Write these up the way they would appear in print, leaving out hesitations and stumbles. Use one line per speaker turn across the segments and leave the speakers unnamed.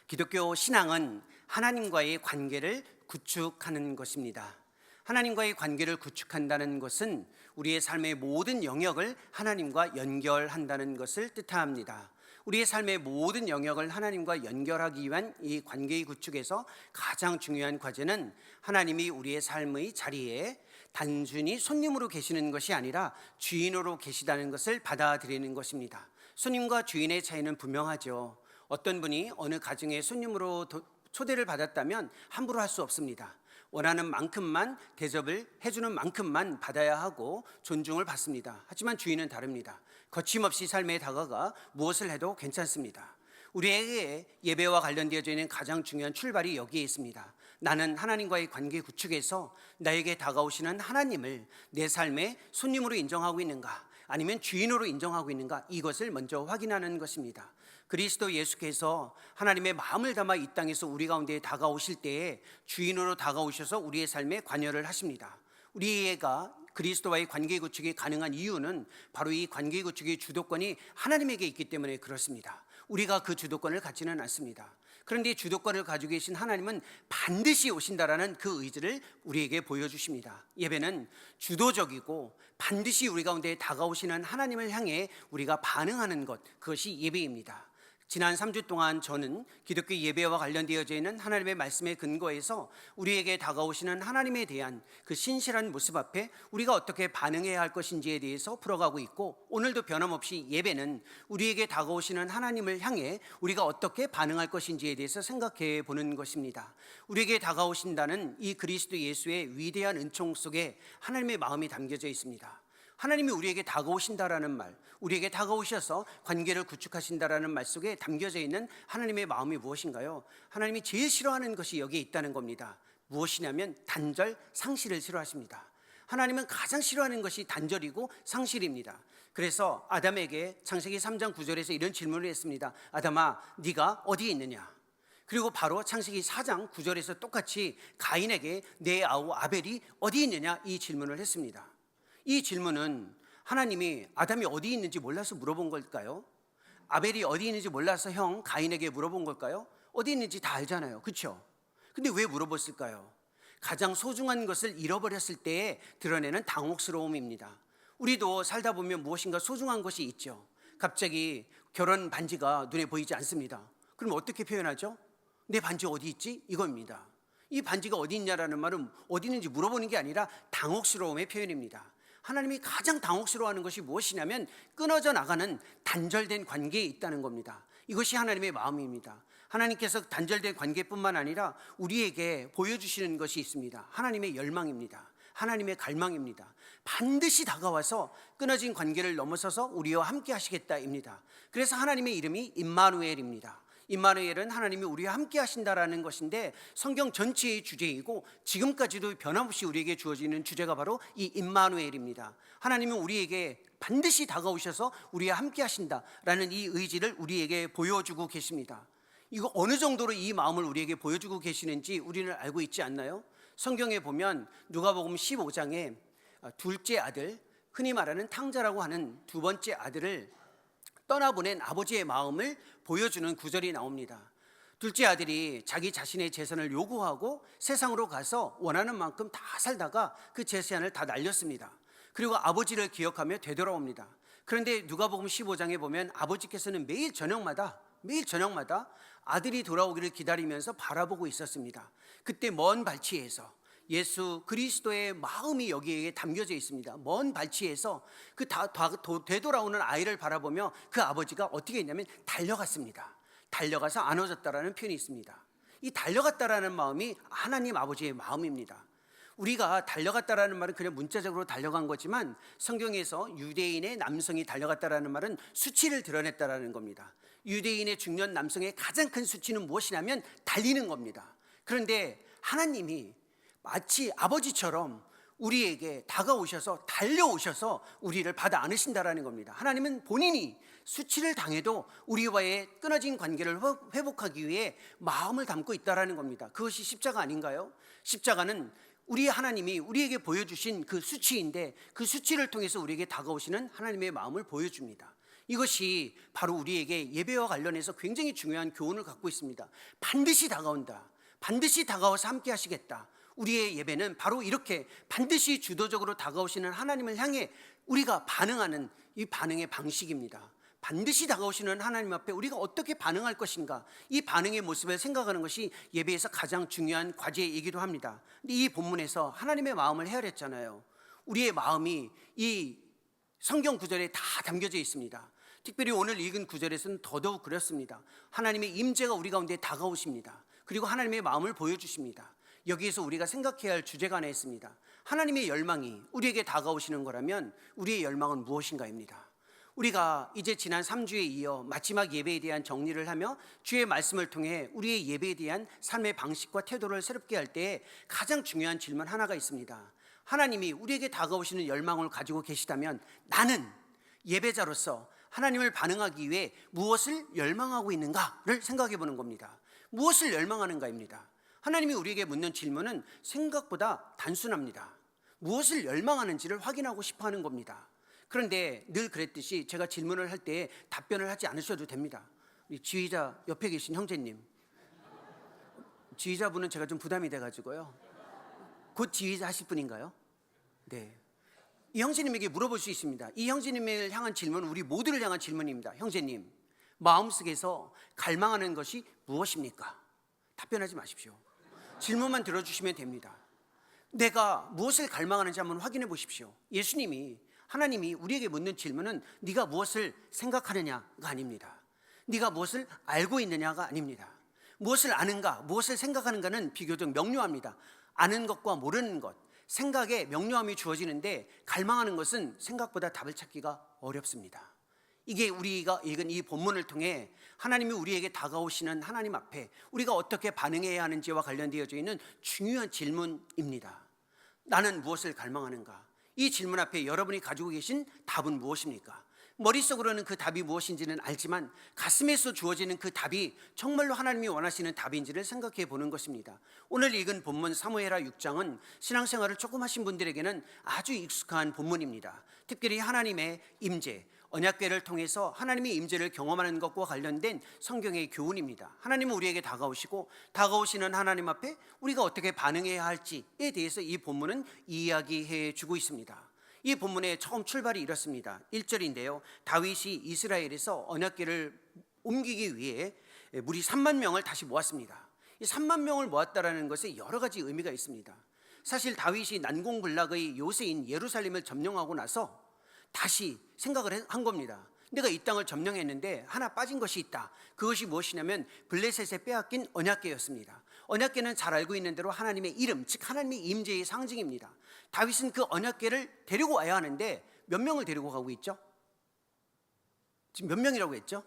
기독교 신앙은 하나님과의 관계를 구축하는 것입니다. 하나님과의 관계를 구축한다는 것은 우리의 삶의 모든 영역을 하나님과 연결한다는 것을 뜻합니다. 우리의 삶의 모든 영역을 하나님과 연결하기 위한 이 관계의 구축에서 가장 중요한 과제는 하나님이 우리의 삶의 자리에 단순히 손님으로 계시는 것이 아니라 주인으로 계시다는 것을 받아들이는 것입니다. 손님과 주인의 차이는 분명하죠. 어떤 분이 어느 가정에 손님으로 초대를 받았다면 함부로 할 수 없습니다. 원하는 만큼만 대접을 해주는 만큼만 받아야 하고 존중을 받습니다. 하지만 주인은 다릅니다. 거침없이 삶에 다가가 무엇을 해도 괜찮습니다. 우리에게 예배와 관련되어져 있는 가장 중요한 출발이 여기에 있습니다. 나는 하나님과의 관계 구축에서 나에게 다가오시는 하나님을 내 삶의 손님으로 인정하고 있는가, 아니면 주인으로 인정하고 있는가, 이것을 먼저 확인하는 것입니다. 그리스도 예수께서 하나님의 마음을 담아 이 땅에서 우리 가운데 다가오실 때에 주인으로 다가오셔서 우리의 삶에 관여를 하십니다. 우리가 그리스도와의 관계 구축이 가능한 이유는 바로 이 관계 구축의 주도권이 하나님에게 있기 때문에 그렇습니다. 우리가 그 주도권을 갖지는 않습니다. 그런데 주도권을 가지고 계신 하나님은 반드시 오신다라는 그 의지를 우리에게 보여주십니다. 예배는 주도적이고 반드시 우리 가운데 다가오시는 하나님을 향해 우리가 반응하는 것, 그것이 예배입니다. 지난 3주 동안 저는 기독교 예배와 관련되어져 있는 하나님의 말씀에 근거해서 우리에게 다가오시는 하나님에 대한 그 신실한 모습 앞에 우리가 어떻게 반응해야 할 것인지에 대해서 풀어가고 있고, 오늘도 변함없이 예배는 우리에게 다가오시는 하나님을 향해 우리가 어떻게 반응할 것인지에 대해서 생각해 보는 것입니다. 우리에게 다가오신다는 이 그리스도 예수의 위대한 은총 속에 하나님의 마음이 담겨져 있습니다. 하나님이 우리에게 다가오신다라는 말, 우리에게 다가오셔서 관계를 구축하신다라는 말 속에 담겨져 있는 하나님의 마음이 무엇인가요? 하나님이 제일 싫어하는 것이 여기에 있다는 겁니다. 무엇이냐면 단절, 상실을 싫어하십니다. 하나님은 가장 싫어하는 것이 단절이고 상실입니다. 그래서 아담에게 창세기 3장 9절에서 이런 질문을 했습니다. 아담아, 네가 어디에 있느냐? 그리고 바로 창세기 4장 9절에서 똑같이 가인에게 내 아우 아벨이 어디 있느냐, 이 질문을 했습니다. 이 질문은 하나님이 아담이 어디 있는지 몰라서 물어본 걸까요? 아벨이 어디 있는지 몰라서 형 가인에게 물어본 걸까요? 어디 있는지 다 알잖아요, 그렇죠? 근데 왜 물어봤을까요? 가장 소중한 것을 잃어버렸을 때에 드러내는 당혹스러움입니다. 우리도 살다 보면 무엇인가 소중한 것이 있죠. 갑자기 결혼 반지가 눈에 보이지 않습니다. 그럼 어떻게 표현하죠? 내 반지 어디 있지? 이겁니다. 이 반지가 어디 있냐라는 말은 어디 있는지 물어보는 게 아니라 당혹스러움의 표현입니다. 하나님이 가장 당혹스러워하는 것이 무엇이냐면 끊어져 나가는 단절된 관계에 있다는 겁니다. 이것이 하나님의 마음입니다. 하나님께서 단절된 관계뿐만 아니라 우리에게 보여주시는 것이 있습니다. 하나님의 열망입니다. 하나님의 갈망입니다. 반드시 다가와서 끊어진 관계를 넘어서서 우리와 함께 하시겠다입니다. 그래서 하나님의 이름이 임마누엘입니다. 임마누엘은 하나님이 우리와 함께 하신다라는 것인데, 성경 전체의 주제이고 지금까지도 변함없이 우리에게 주어지는 주제가 바로 이 임마누엘입니다. 하나님은 우리에게 반드시 다가오셔서 우리와 함께 하신다라는 이 의지를 우리에게 보여주고 계십니다. 이거 어느 정도로 이 마음을 우리에게 보여주고 계시는지 우리는 알고 있지 않나요? 성경에 보면 누가복음 15장에 둘째 아들, 흔히 말하는 탕자라고 하는 두 번째 아들을 떠나보낸 아버지의 마음을 보여주는 구절이 나옵니다. 둘째 아들이 자기 자신의 재산을 요구하고 세상으로 가서 원하는 만큼 다 살다가 그 재산을 다 날렸습니다. 그리고 아버지를 기억하며 되돌아옵니다. 그런데 누가복음 15장에 보면 아버지께서는 매일 저녁마다 아들이 돌아오기를 기다리면서 바라보고 있었습니다. 그때 먼 발치에서 예수 그리스도의 마음이 여기에 담겨져 있습니다. 먼 발치에서 그 되돌아오는 아이를 바라보며 그 아버지가 어떻게 했냐면 달려갔습니다. 달려가서 안아줬다라는 표현이 있습니다. 이 달려갔다라는 마음이 하나님 아버지의 마음입니다. 우리가 달려갔다라는 말은 그냥 문자적으로 달려간 거지만, 성경에서 유대인의 남성이 달려갔다라는 말은 수치를 드러냈다라는 겁니다. 유대인의 중년 남성의 가장 큰 수치는 무엇이냐면 달리는 겁니다. 그런데 하나님이 마치 아버지처럼 우리에게 다가오셔서 달려오셔서 우리를 받아 안으신다라는 겁니다. 하나님은 본인이 수치를 당해도 우리와의 끊어진 관계를 회복하기 위해 마음을 담고 있다라는 겁니다. 그것이 십자가 아닌가요? 십자가는 우리 하나님이 우리에게 보여주신 그 수치인데, 그 수치를 통해서 우리에게 다가오시는 하나님의 마음을 보여줍니다. 이것이 바로 우리에게 예배와 관련해서 굉장히 중요한 교훈을 갖고 있습니다. 반드시 다가온다. 반드시 다가와서 함께 하시겠다. 우리의 예배는 바로 이렇게 반드시 주도적으로 다가오시는 하나님을 향해 우리가 반응하는 이 반응의 방식입니다. 반드시 다가오시는 하나님 앞에 우리가 어떻게 반응할 것인가, 이 반응의 모습을 생각하는 것이 예배에서 가장 중요한 과제이기도 합니다. 근데 이 본문에서 하나님의 마음을 헤아렸잖아요. 우리의 마음이 이 성경 구절에 다 담겨져 있습니다. 특별히 오늘 읽은 구절에서는 더더욱 그렇습니다. 하나님의 임재가 우리 가운데 다가오십니다. 그리고 하나님의 마음을 보여주십니다. 여기에서 우리가 생각해야 할 주제가 하나 있습니다. 하나님의 열망이 우리에게 다가오시는 거라면 우리의 열망은 무엇인가입니다. 우리가 이제 지난 3주에 이어 마지막 예배에 대한 정리를 하며 주의 말씀을 통해 우리의 예배에 대한 삶의 방식과 태도를 새롭게 할 때 가장 중요한 질문 하나가 있습니다. 하나님이 우리에게 다가오시는 열망을 가지고 계시다면 나는 예배자로서 하나님을 반응하기 위해 무엇을 열망하고 있는가를 생각해 보는 겁니다. 무엇을 열망하는가입니다. 하나님이 우리에게 묻는 질문은 생각보다 단순합니다. 무엇을 열망하는지를 확인하고 싶어 하는 겁니다. 그런데 늘 그랬듯이 제가 질문을 할 때 답변을 하지 않으셔도 됩니다. 우리 지휘자 옆에 계신 형제님, 지휘자분은 제가 좀 부담이 돼가지고요. 곧 지휘자 하실 분인가요? 네. 이 형제님에게 물어볼 수 있습니다. 이 형제님을 향한 질문은 우리 모두를 향한 질문입니다. 형제님, 마음속에서 갈망하는 것이 무엇입니까? 답변하지 마십시오. 질문만 들어주시면 됩니다. 내가 무엇을 갈망하는지 한번 확인해 보십시오. 예수님이, 하나님이 우리에게 묻는 질문은 네가 무엇을 생각하느냐가 아닙니다. 네가 무엇을 알고 있느냐가 아닙니다. 무엇을 아는가, 무엇을 생각하는가는 비교적 명료합니다. 아는 것과 모르는 것, 생각에 명료함이 주어지는데 갈망하는 것은 생각보다 답을 찾기가 어렵습니다. 이게 우리가 읽은 이 본문을 통해 하나님이 우리에게 다가오시는 하나님 앞에 우리가 어떻게 반응해야 하는지와 관련되어져 있는 중요한 질문입니다. 나는 무엇을 갈망하는가? 이 질문 앞에 여러분이 가지고 계신 답은 무엇입니까? 머릿속으로는 그 답이 무엇인지는 알지만 가슴에서 주어지는 그 답이 정말로 하나님이 원하시는 답인지를 생각해 보는 것입니다. 오늘 읽은 본문 사무엘하 6장은 신앙생활을 조금 하신 분들에게는 아주 익숙한 본문입니다. 특별히 하나님의 임재, 언약궤를 통해서 하나님의 임재를 경험하는 것과 관련된 성경의 교훈입니다. 하나님은 우리에게 다가오시고 다가오시는 하나님 앞에 우리가 어떻게 반응해야 할지에 대해서 이 본문은 이야기해 주고 있습니다. 이 본문의 처음 출발이 이렇습니다. 1절인데요. 다윗이 이스라엘에서 언약궤를 옮기기 위해 무리 3만 명을 다시 모았습니다. 이 3만 명을 모았다라는 것에 여러 가지 의미가 있습니다. 사실 다윗이 난공불락의 요새인 예루살렘을 점령하고 나서 다시 생각을 한 겁니다. 내가 이 땅을 점령했는데 하나 빠진 것이 있다. 그것이 무엇이냐면 블레셋에 빼앗긴 언약궤였습니다. 언약궤는 잘 알고 있는 대로 하나님의 이름, 즉 하나님의 임재의 상징입니다. 다윗은 그 언약궤를 데리고 와야 하는데 몇 명을 데리고 가고 있죠? 지금 몇 명이라고 했죠?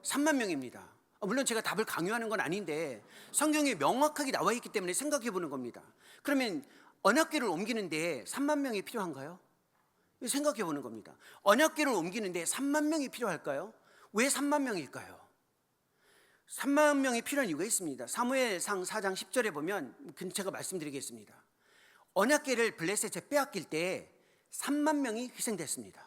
3만 명입니다. 물론 제가 답을 강요하는 건 아닌데 성경에 명확하게 나와 있기 때문에 생각해 보는 겁니다. 그러면 언약궤를 옮기는데 3만 명이 필요한가요? 생각해 보는 겁니다. 언약궤를 옮기는데 3만 명이 필요할까요? 왜 3만 명일까요? 3만 명이 필요한 이유가 있습니다. 사무엘상 4장 10절에 보면 제가 말씀드리겠습니다. 언약궤를 블레셋에 빼앗길 때 3만 명이 희생됐습니다.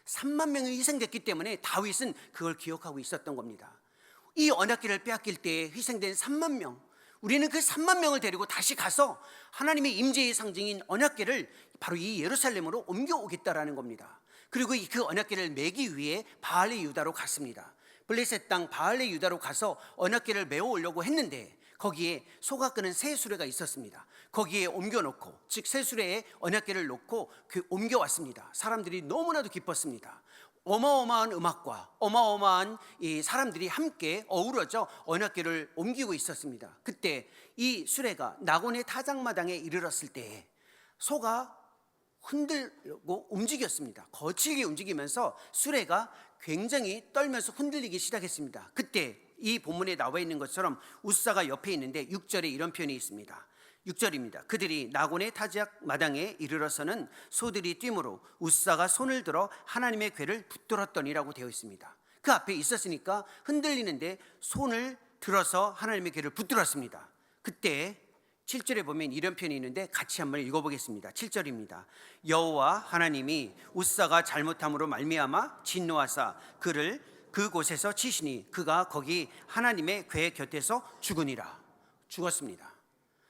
3만 명이 희생됐기 때문에 다윗은 그걸 기억하고 있었던 겁니다. 이 언약궤를 빼앗길 때 희생된 3만 명, 우리는 그 3만 명을 데리고 다시 가서 하나님의 임재의 상징인 언약궤를 바로 이 예루살렘으로 옮겨오겠다라는 겁니다. 그리고 그 언약궤를 매기 위해 바알의 유다로 갔습니다. 블레셋 땅 바알의 유다로 가서 언약궤를 메어 오려고 했는데 거기에 소가 끄는 새 수레가 있었습니다. 거기에 옮겨놓고, 즉 새 수레에 언약궤를 놓고 옮겨왔습니다. 사람들이 너무나도 기뻤습니다. 어마어마한 음악과 어마어마한 이 사람들이 함께 어우러져 언약궤를 옮기고 있었습니다. 그때 이 수레가 나곤의 타작마당에 이르렀을 때 소가 흔들고 움직였습니다. 거칠게 움직이면서 수레가 굉장히 떨면서 흔들리기 시작했습니다. 그때 이 본문에 나와 있는 것처럼 웃사가 옆에 있는데 6절에 이런 표현이 있습니다. 6절입니다. 그들이 나곤의 타작 마당에 이르러서는 소들이 뛰므로 웃사가 손을 들어 하나님의 궤를 붙들었더니라고 되어 있습니다. 그 앞에 있었으니까 흔들리는데 손을 들어서 하나님의 궤를 붙들었습니다. 그때 7절에 보면 이런 표현이 있는데 같이 한번 읽어보겠습니다. 7절입니다. 여호와 하나님이 웃사가 잘못함으로 말미암아 진노하사 그를 그곳에서 치시니 그가 거기 하나님의 궤 곁에서 죽으니라. 죽었습니다.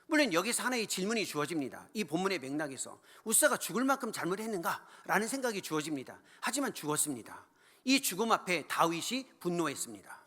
물론 여기서 하나의 질문이 주어집니다. 이 본문의 맥락에서 웃사가 죽을 만큼 잘못했는가? 라는 생각이 주어집니다. 하지만 죽었습니다. 이 죽음 앞에 다윗이 분노했습니다.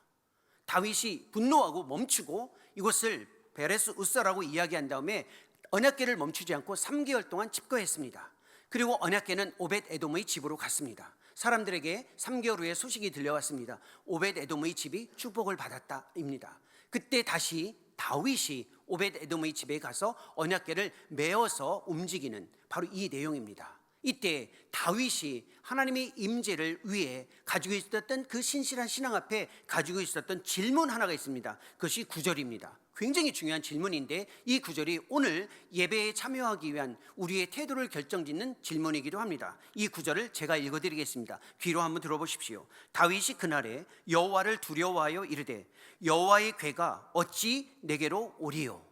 다윗이 분노하고 멈추고 이곳을 베레스 웃사라고 이야기한 다음에 언약궤를 멈추지 않고 3개월 동안 집거했습니다. 그리고 언약궤는 오벳 에돔의 집으로 갔습니다. 사람들에게 3개월 후에 소식이 들려왔습니다. 오벳 에돔의 집이 축복을 받았다입니다. 그때 다시 다윗이 오벳 에돔의 집에 가서 언약궤를 메어서 움직이는 바로 이 내용입니다. 이때 다윗이 하나님의 임재를 위해 가지고 있었던 그 신실한 신앙 앞에 가지고 있었던 질문 하나가 있습니다. 그것이 9절입니다. 굉장히 중요한 질문인데 이 9절이 오늘 예배에 참여하기 위한 우리의 태도를 결정짓는 질문이기도 합니다. 이 9절을 제가 읽어드리겠습니다. 귀로 한번 들어보십시오. 다윗이 그날에 여호와를 두려워하여 이르되 여호와의 궤가 어찌 내게로 오리요?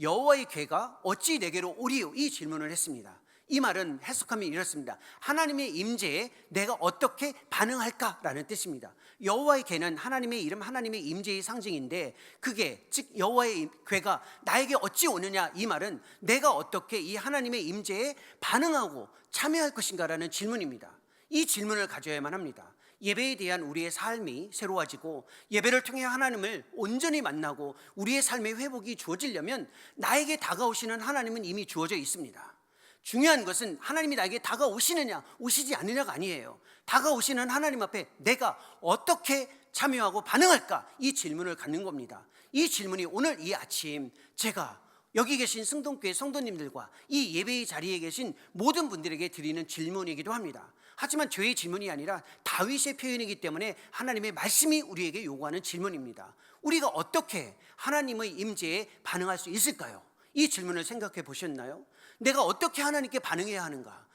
여호와의 궤가 어찌 내게로 오리요? 이 질문을 했습니다. 이 말은 해석하면 이렇습니다. 하나님의 임재에 내가 어떻게 반응할까라는 뜻입니다. 여호와의 궤는 하나님의 이름, 하나님의 임재의 상징인데 그게 즉 여호와의 궤가 나에게 어찌 오느냐, 이 말은 내가 어떻게 이 하나님의 임재에 반응하고 참여할 것인가라는 질문입니다. 이 질문을 가져야만 합니다. 예배에 대한 우리의 삶이 새로워지고 예배를 통해 하나님을 온전히 만나고 우리의 삶의 회복이 주어지려면 나에게 다가오시는 하나님은 이미 주어져 있습니다. 중요한 것은 하나님이 나에게 다가오시느냐 오시지 않느냐가 아니에요. 다가오시는 하나님 앞에 내가 어떻게 참여하고 반응할까, 이 질문을 갖는 겁니다. 이 질문이 오늘 이 아침 제가 여기 계신 승동교회 성도님들과 이 예배의 자리에 계신 모든 분들에게 드리는 질문이기도 합니다. 하지만 저의 질문이 아니라 다윗의 표현이기 때문에 하나님의 말씀이 우리에게 요구하는 질문입니다. 우리가 어떻게 하나님의 임재에 반응할 수 있을까요? 이 질문을 생각해 보셨나요? 내가 어떻게 하나님께 반응해야 하는가?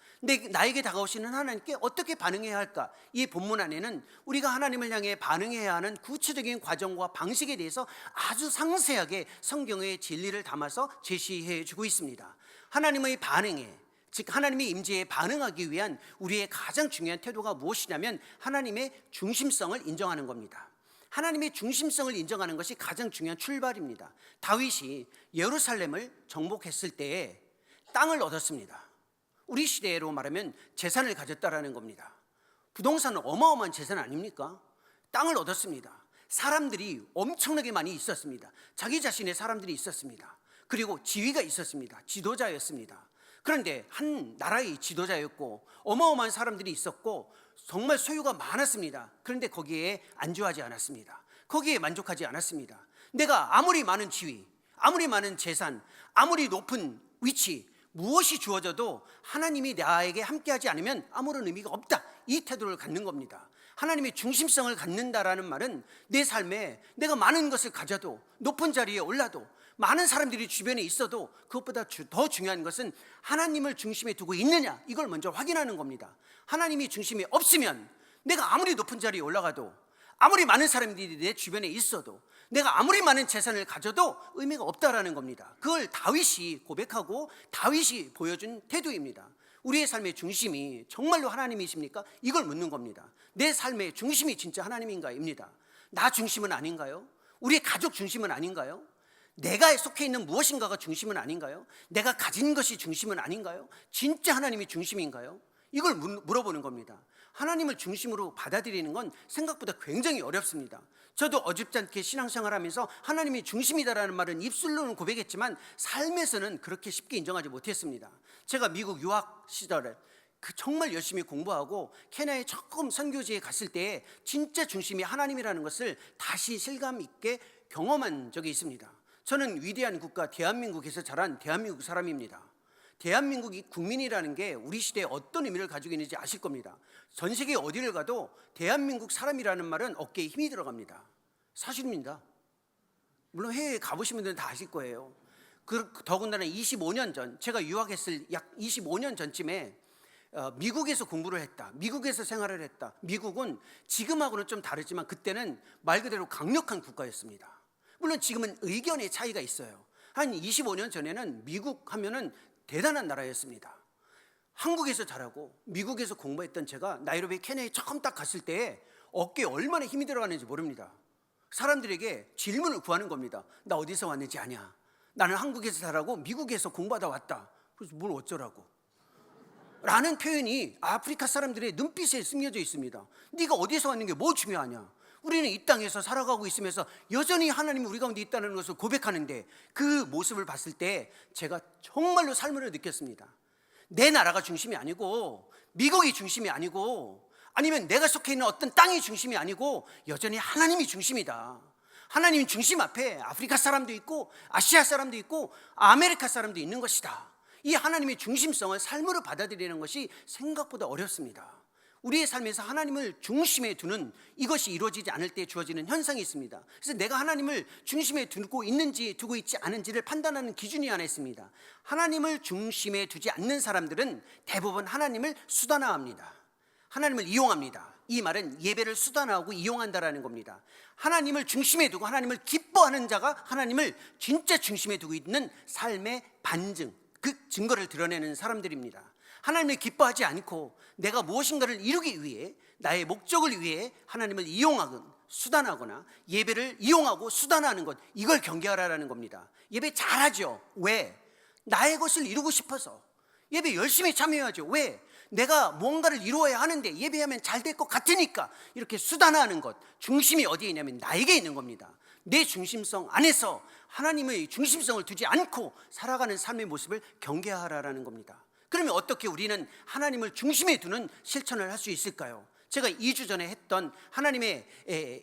나에게 다가오시는 하나님께 어떻게 반응해야 할까? 이 본문 안에는 우리가 하나님을 향해 반응해야 하는 구체적인 과정과 방식에 대해서 아주 상세하게 성경의 진리를 담아서 제시해 주고 있습니다. 하나님의 반응에, 즉 하나님의 임재에 반응하기 위한 우리의 가장 중요한 태도가 무엇이냐면 하나님의 중심성을 인정하는 겁니다. 하나님의 중심성을 인정하는 것이 가장 중요한 출발입니다. 다윗이 예루살렘을 정복했을 때에 땅을 얻었습니다. 우리 시대로 말하면 재산을 가졌다라는 겁니다. 부동산은 어마어마한 재산 아닙니까? 땅을 얻었습니다. 사람들이 엄청나게 많이 있었습니다. 자기 자신의 사람들이 있었습니다. 그리고 지위가 있었습니다. 지도자였습니다. 그런데 한 나라의 지도자였고 어마어마한 사람들이 있었고 정말 소유가 많았습니다. 그런데 거기에 안주하지 않았습니다. 거기에 만족하지 않았습니다. 내가 아무리 많은 지위, 아무리 많은 재산, 아무리 높은 위치, 무엇이 주어져도 하나님이 나에게 함께하지 않으면 아무런 의미가 없다, 이 태도를 갖는 겁니다. 하나님의 중심성을 갖는다라는 말은 내 삶에 내가 많은 것을 가져도, 높은 자리에 올라도, 많은 사람들이 주변에 있어도 그것보다 더 중요한 것은 하나님을 중심에 두고 있느냐, 이걸 먼저 확인하는 겁니다. 하나님이 중심에 없으면 내가 아무리 높은 자리에 올라가도, 아무리 많은 사람들이 내 주변에 있어도, 내가 아무리 많은 재산을 가져도 의미가 없다라는 겁니다. 그걸 다윗이 고백하고 다윗이 보여준 태도입니다. 우리의 삶의 중심이 정말로 하나님이십니까? 이걸 묻는 겁니다. 내 삶의 중심이 진짜 하나님인가입니다. 나 중심은 아닌가요? 우리의 가족 중심은 아닌가요? 내가 속해 있는 무엇인가가 중심은 아닌가요? 내가 가진 것이 중심은 아닌가요? 진짜 하나님이 중심인가요? 이걸 물어보는 겁니다. 하나님을 중심으로 받아들이는 건 생각보다 굉장히 어렵습니다. 저도 어줍지 않게 신앙생활하면서 하나님이 중심이다라는 말은 입술로는 고백했지만 삶에서는 그렇게 쉽게 인정하지 못했습니다. 제가 미국 유학 시절에 정말 열심히 공부하고 케냐에 처음 선교지에 갔을 때 진짜 중심이 하나님이라는 것을 다시 실감 있게 경험한 적이 있습니다. 저는 위대한 국가 대한민국에서 자란 대한민국 사람입니다. 대한민국이 국민이라는 게 우리 시대에 어떤 의미를 가지고 있는지 아실 겁니다. 전 세계 어디를 가도 대한민국 사람이라는 말은 어깨에 힘이 들어갑니다. 사실입니다. 물론 해외에 가보신 분들은 다 아실 거예요. 더군다나 25년 전, 제가 유학했을 약 25년 전쯤에 미국에서 공부를 했다, 미국에서 생활을 했다. 미국은 지금하고는 좀 다르지만 그때는 말 그대로 강력한 국가였습니다. 물론 지금은 의견의 차이가 있어요. 한 25년 전에는 미국 하면은 대단한 나라였습니다. 한국에서 자라고 미국에서 공부했던 제가 나이로비 케냐에 처음 딱 갔을 때 어깨에 얼마나 힘이 들어가는지 모릅니다. 사람들에게 질문을 구하는 겁니다. 나 어디서 왔는지 아냐? 나는 한국에서 자라고 미국에서 공부하다 왔다. 그래서 뭘 어쩌라고? 라는 표현이 아프리카 사람들의 눈빛에 스며져 있습니다. 네가 어디서 왔는 게 뭐 중요하냐? 우리는 이 땅에서 살아가고 있으면서 여전히 하나님이 우리 가운데 있다는 것을 고백하는데, 그 모습을 봤을 때 제가 정말로 삶으로 느꼈습니다. 내 나라가 중심이 아니고, 미국이 중심이 아니고, 아니면 내가 속해 있는 어떤 땅이 중심이 아니고 여전히 하나님이 중심이다. 하나님 중심 앞에 아프리카 사람도 있고 아시아 사람도 있고 아메리카 사람도 있는 것이다. 이 하나님의 중심성을 삶으로 받아들이는 것이 생각보다 어렵습니다. 우리의 삶에서 하나님을 중심에 두는 이것이 이루어지지 않을 때 주어지는 현상이 있습니다. 그래서 내가 하나님을 중심에 두고 있는지 두고 있지 않은지를 판단하는 기준이 하나 있습니다. 하나님을 중심에 두지 않는 사람들은 대부분 하나님을 수단화합니다. 하나님을 이용합니다. 이 말은 예배를 수단화하고 이용한다라는 겁니다. 하나님을 중심에 두고 하나님을 기뻐하는 자가 하나님을 진짜 중심에 두고 있는 삶의 반증, 그 증거를 드러내는 사람들입니다. 하나님을 기뻐하지 않고 내가 무엇인가를 이루기 위해, 나의 목적을 위해 하나님을 이용하거나 수단하거나 예배를 이용하고 수단화하는 것, 이걸 경계하라는 겁니다. 예배 잘하죠. 왜? 나의 것을 이루고 싶어서. 예배 열심히 참여하죠. 왜? 내가 뭔가를 이루어야 하는데 예배하면 잘 될 것 같으니까. 이렇게 수단화하는 것, 중심이 어디에 있냐면 나에게 있는 겁니다. 내 중심성 안에서 하나님의 중심성을 두지 않고 살아가는 삶의 모습을 경계하라는 겁니다. 그러면 어떻게 우리는 하나님을 중심에 두는 실천을 할 수 있을까요? 제가 2주 전에 했던 하나님의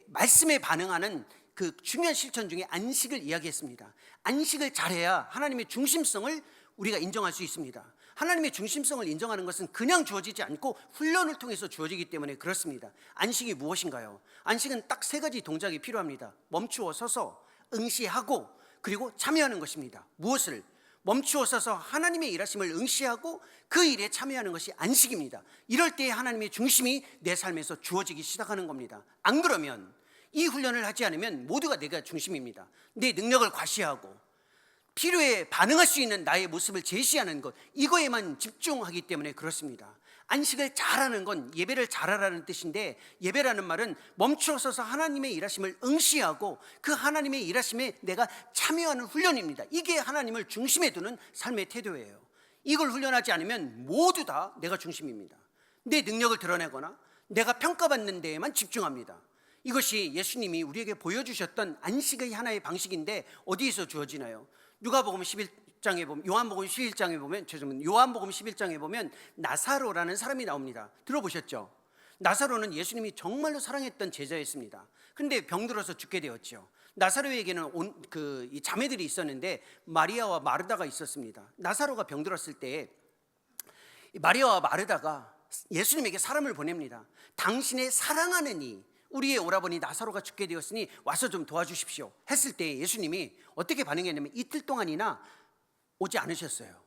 말씀에 반응하는 그 중요한 실천 중에 안식을 이야기했습니다. 안식을 잘해야 하나님의 중심성을 우리가 인정할 수 있습니다. 하나님의 중심성을 인정하는 것은 그냥 주어지지 않고 훈련을 통해서 주어지기 때문에 그렇습니다. 안식이 무엇인가요? 안식은 딱 3가지 동작이 필요합니다. 멈추어 서서 응시하고, 그리고 참여하는 것입니다. 무엇을? 멈추어 서서 하나님의 일하심을 응시하고 그 일에 참여하는 것이 안식입니다. 이럴 때 하나님의 중심이 내 삶에서 주어지기 시작하는 겁니다. 안 그러면, 이 훈련을 하지 않으면 모두가 내가 중심입니다. 내 능력을 과시하고 필요에 반응할 수 있는 나의 모습을 제시하는 것, 이거에만 집중하기 때문에 그렇습니다. 안식을 잘하는 건 예배를 잘하라는 뜻인데, 예배라는 말은 멈추어 서서 하나님의 일하심을 응시하고 그 하나님의 일하심에 내가 참여하는 훈련입니다. 이게 하나님을 중심에 두는 삶의 태도예요. 이걸 훈련하지 않으면 모두 다 내가 중심입니다. 내 능력을 드러내거나 내가 평가받는 데에만 집중합니다. 이것이 예수님이 우리에게 보여주셨던 안식의 하나의 방식인데, 어디에서 주어지나요? 누가복음 11장에 보면, 요한복음 11장에 보면, 요한복음 11장에 보면 나사로라는 사람이 나옵니다. 들어보셨죠? 나사로는 예수님이 정말로 사랑했던 제자였습니다. 그런데 병들어서 죽게 되었죠. 나사로에게는 이 자매들이 있었는데 마리아와 마르다가 있었습니다. 나사로가 병들었을 때 마리아와 마르다가 예수님에게 사람을 보냅니다. 당신의 사랑하는 이, 우리의 오라버니 나사로가 죽게 되었으니 와서 좀 도와주십시오 했을 때 예수님이 어떻게 반응했냐면 이틀 동안이나 오지 않으셨어요.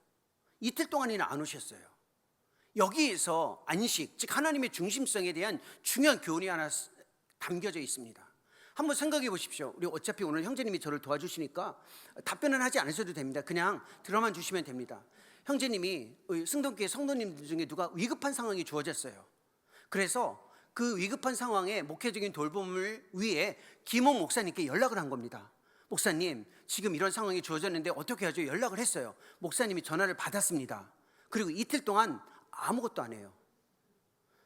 이틀 동안이나 안 오셨어요. 여기에서 안식, 즉 하나님의 중심성에 대한 중요한 교훈이 하나 담겨져 있습니다. 한번 생각해 보십시오. 우리 어차피 오늘 형제님이 저를 도와주시니까 답변은 하지 않으셔도 됩니다. 그냥 들어만 주시면 됩니다. 형제님이 승동교회 성도님들 중에 누가 위급한 상황이 주어졌어요. 그래서 그 위급한 상황에 목회적인 돌봄을 위해 김홍 목사님께 연락을 한 겁니다. 목사님, 지금 이런 상황이 주어졌는데 어떻게 하죠? 연락을 했어요. 목사님이 전화를 받았습니다. 그리고 이틀 동안 아무것도 안 해요.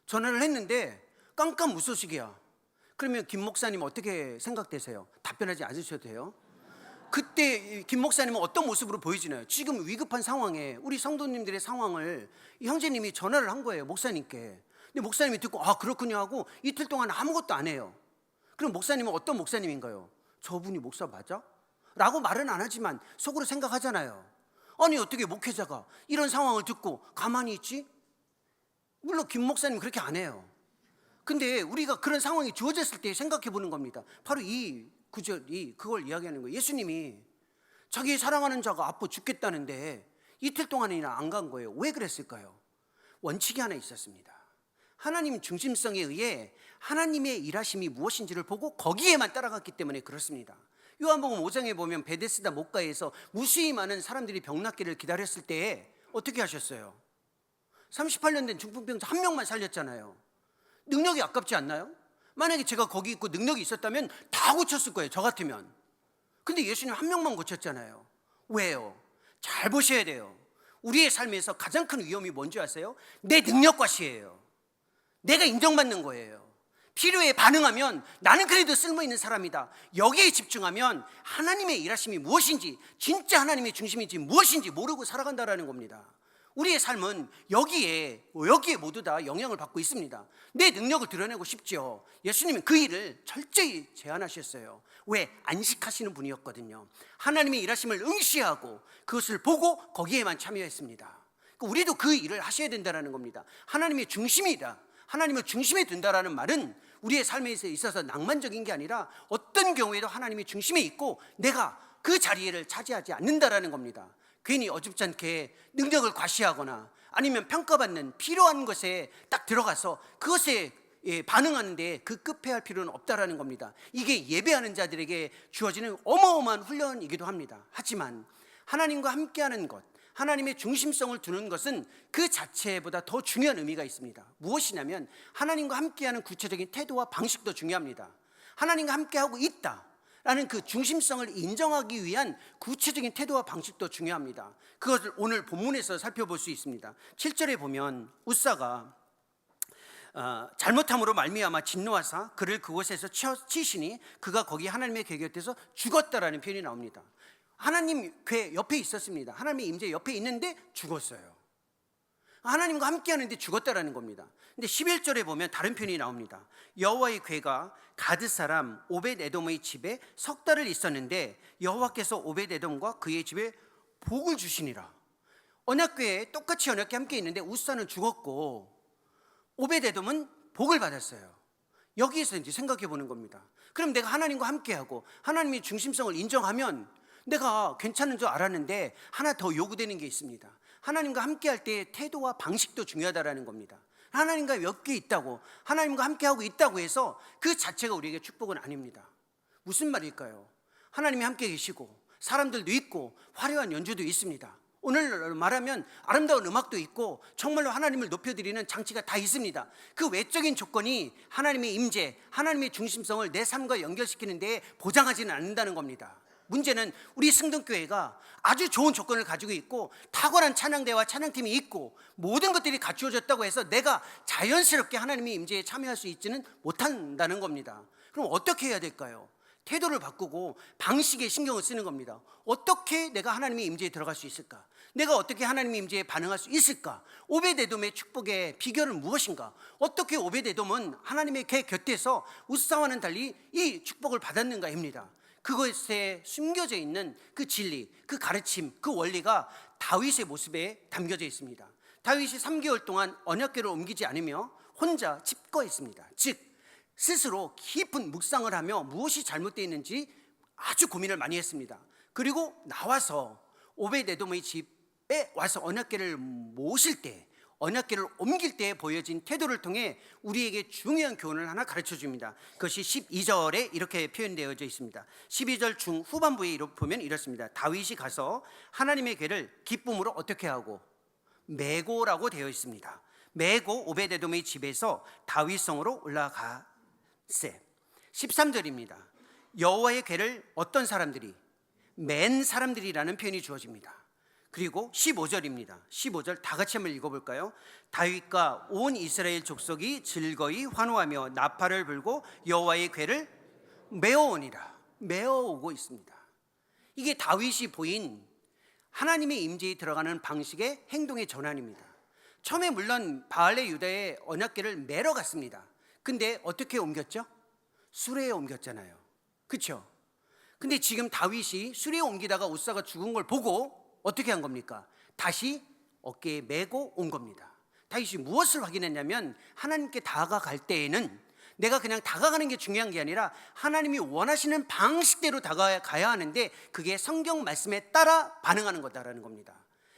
전화를 했는데 깜깜무소식이야. 그러면 김 목사님 어떻게 생각되세요? 답변하지 않으셔도 돼요. 그때 김 목사님은 어떤 모습으로 보여지나요? 지금 위급한 상황에 우리 성도님들의 상황을 형제님이 전화를 한 거예요, 목사님께. 근데 목사님이 듣고 아 그렇군요 하고 이틀 동안 아무것도 안 해요. 그럼 목사님은 어떤 목사님인가요? 저분이 목사 맞아? 라고 말은 안 하지만 속으로 생각하잖아요. 아니 어떻게 목회자가 이런 상황을 듣고 가만히 있지? 물론 김 목사님 그렇게 안 해요. 근데 우리가 그런 상황이 주어졌을 때 생각해 보는 겁니다. 바로 이 구절이 그걸 이야기하는 거예요. 예수님이 자기 사랑하는 자가 아파 죽겠다는데 이틀 동안이나 안 간 거예요. 왜 그랬을까요? 원칙이 하나 있었습니다. 하나님 중심성에 의해 하나님의 일하심이 무엇인지를 보고 거기에만 따라갔기 때문에 그렇습니다. 요한복음 5장에 보면 베데스다 못가에서 무수히 많은 사람들이 병 낫기를 기다렸을 때에 어떻게 하셨어요? 38년 된 중풍병자 한 명만 살렸잖아요. 능력이 아깝지 않나요? 만약에 제가 거기 있고 능력이 있었다면 다 고쳤을 거예요, 저 같으면. 근데 예수님 한 명만 고쳤잖아요. 왜요? 잘 보셔야 돼요. 우리의 삶에서 가장 큰 위험이 뭔지 아세요? 내 능력 과시예요. 내가 인정받는 거예요. 필요에 반응하면 나는 그래도 쓸모있는 사람이다. 여기에 집중하면 하나님의 일하심이 무엇인지, 진짜 하나님의 중심인지 무엇인지 모르고 살아간다는 겁니다. 우리의 삶은 여기에 모두 다 영향을 받고 있습니다. 내 능력을 드러내고 싶죠. 예수님은 그 일을 철저히 제한하셨어요. 왜? 안식하시는 분이었거든요. 하나님의 일하심을 응시하고 그것을 보고 거기에만 참여했습니다. 우리도 그 일을 하셔야 된다는 겁니다. 하나님의 중심이다. 하나님을 중심에 둔다라는 말은 우리의 삶에 있어서 낭만적인 게 아니라 어떤 경우에도 하나님이 중심에 있고 내가 그 자리를 차지하지 않는다라는 겁니다. 괜히 어줍지 않게 능력을 과시하거나 아니면 평가받는 필요한 것에 딱 들어가서 그것에 반응하는데 급해할 필요는 없다라는 겁니다. 이게 예배하는 자들에게 주어지는 어마어마한 훈련이기도 합니다. 하지만 하나님과 함께하는 것, 하나님의 중심성을 두는 것은 그 자체보다 더 중요한 의미가 있습니다. 무엇이냐면 하나님과 함께하는 구체적인 태도와 방식도 중요합니다. 하나님과 함께하고 있다라는 그 중심성을 인정하기 위한 구체적인 태도와 방식도 중요합니다. 그것을 오늘 본문에서 살펴볼 수 있습니다. 7절에 보면 웃사가 잘못함으로 말미암아 진노하사 그를 그곳에서 치시니 그가 거기 하나님의 궤 곁에서 죽었다라는 표현이 나옵니다. 하나님 궤 옆에 있었습니다. 하나님의 임재 옆에 있는데 죽었어요. 하나님과 함께 하는데 죽었다라는 겁니다. 근데 11절에 보면 다른 표현이 나옵니다. 여호와의 궤가 가드 사람 오벳에돔의 집에 석 달을 있었는데 여호와께서 오벳에돔과 그의 집에 복을 주시니라. 언약궤에 똑같이 언약궤 함께 있는데 웃사는 죽었고 오벳에돔은 복을 받았어요. 여기에서 이제 생각해 보는 겁니다. 그럼 내가 하나님과 함께하고 하나님의 중심성을 인정하면 내가 괜찮은 줄 알았는데 하나 더 요구되는 게 있습니다. 하나님과 함께할 때 태도와 방식도 중요하다는 겁니다. 하나님과 엮여 있다고, 하나님과 함께하고 있다고 해서 그 자체가 우리에게 축복은 아닙니다. 무슨 말일까요? 하나님이 함께 계시고 사람들도 있고 화려한 연주도 있습니다. 오늘 말하면 아름다운 음악도 있고 정말로 하나님을 높여드리는 장치가 다 있습니다. 그 외적인 조건이 하나님의 임재, 하나님의 중심성을 내 삶과 연결시키는 데 보장하지는 않는다는 겁니다. 문제는 우리 승동교회가 아주 좋은 조건을 가지고 있고 탁월한 찬양대와 찬양팀이 있고 모든 것들이 갖추어졌다고 해서 내가 자연스럽게 하나님의 임재에 참여할 수 있지는 못한다는 겁니다. 그럼 어떻게 해야 될까요? 태도를 바꾸고 방식에 신경을 쓰는 겁니다. 어떻게 내가 하나님의 임재에 들어갈 수 있을까? 내가 어떻게 하나님의 임재에 반응할 수 있을까? 오벳에돔의 축복의 비결은 무엇인가? 어떻게 오벳에돔은 하나님의 궤 곁에서 웃사와는 달리 이 축복을 받았는가입니다. 그것에 숨겨져 있는 그 진리, 그 가르침, 그 원리가 다윗의 모습에 담겨져 있습니다. 다윗이 3개월 동안 언약궤를 옮기지 않으며 혼자 집거했습니다. 즉 스스로 깊은 묵상을 하며 무엇이 잘못되어 있는지 아주 고민을 많이 했습니다. 그리고 나와서 오벳에돔의 집에 와서 언약궤를 모실 때, 언약궤를 옮길 때 보여진 태도를 통해 우리에게 중요한 교훈을 하나 가르쳐 줍니다. 그것이 12절에 이렇게 표현되어져 있습니다. 12절 중후반부에 보면 이렇습니다. 다윗이 가서 하나님의 궤를 기쁨으로 어떻게 하고 메고라고 되어 있습니다. 메고 오벳에돔의 집에서 다윗성으로 올라가세. 13절입니다. 여호와의 궤를 어떤 사람들이? 맨 사람들이라는 표현이 주어집니다. 그리고 15절입니다. 15절 다 같이 한번 읽어볼까요? 다윗과 온 이스라엘 족속이 즐거이 환호하며 나팔을 불고 여호와의 궤를 메어오니라. 메어오고 있습니다. 이게 다윗이 보인 하나님의 임재에 들어가는 방식의 행동의 전환입니다. 처음에 물론 바알레 유다의 언약궤를 메러 갔습니다. 근데 어떻게 옮겼죠? 수레에 옮겼잖아요. 그렇죠? 근데 지금 다윗이 수레에 옮기다가 웃사가 죽은 걸 보고 어떻게 한 겁니까? 다시 어깨에 메고 온 겁니다. 다윗이 무엇을 확인했냐면 하나님께 다가갈 때에는 내가 그냥 다가가는 게 중요한 게 아니라 하나님이 원하시는 방식대로 다가가야 하는데 그게 성경 말씀에 따라 반응하는 거다라는 겁니다.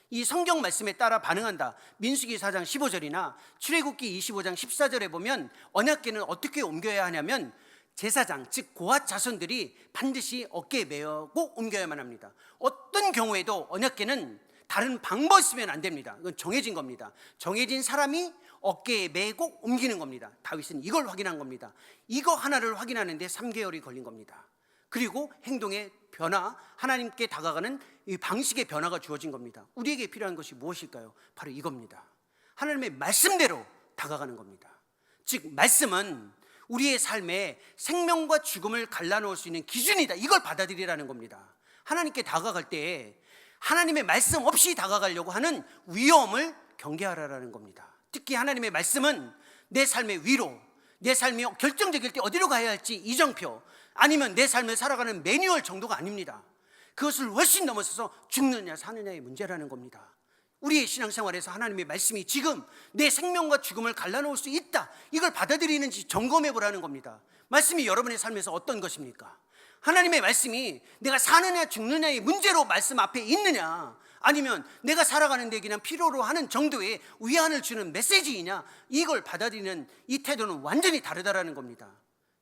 이 성경 말씀에 따라 반응한다. 민수기 4장 15절이나 출애굽기 25장 14절에 보면 언약궤는 어떻게 옮겨야 하냐면 제사장, 즉 고앗 자손들이 반드시 어깨에 메고 옮겨야만 합니다. 어떤 경우에도 언약궤는 다른 방법이 있으면 안 됩니다. 이건 정해진 겁니다. 정해진 사람이 어깨에 메고 옮기는 겁니다. 다윗은 이걸 확인한 겁니다. 이거 하나를 확인하는데 3개월이 걸린 겁니다. 그리고 행동의 변화, 하나님께 다가가는 이 방식의 변화가 주어진 겁니다. 우리에게 필요한 것이 무엇일까요? 바로 이겁니다. 하나님의 말씀대로 다가가는 겁니다. 즉 말씀은 우리의 삶에 생명과 죽음을 갈라놓을 수 있는 기준이다. 이걸 받아들이라는 겁니다. 하나님께 다가갈 때 하나님의 말씀 없이 다가가려고 하는 위험을 경계하라는 겁니다. 특히 하나님의 말씀은 내 삶의 위로, 내 삶이 결정적일 때 어디로 가야 할지 이정표, 아니면 내 삶을 살아가는 매뉴얼 정도가 아닙니다. 그것을 훨씬 넘어서서 죽느냐 사느냐의 문제라는 겁니다. 우리의 신앙생활에서 하나님의 말씀이 지금 내 생명과 죽음을 갈라놓을 수 있다, 이걸 받아들이는지 점검해 보라는 겁니다. 말씀이 여러분의 삶에서 어떤 것입니까? 하나님의 말씀이 내가 사느냐 죽느냐의 문제로 말씀 앞에 있느냐, 아니면 내가 살아가는 데 그냥 필요로 하는 정도의 위안을 주는 메시지이냐, 이걸 받아들이는 이 태도는 완전히 다르다라는 겁니다.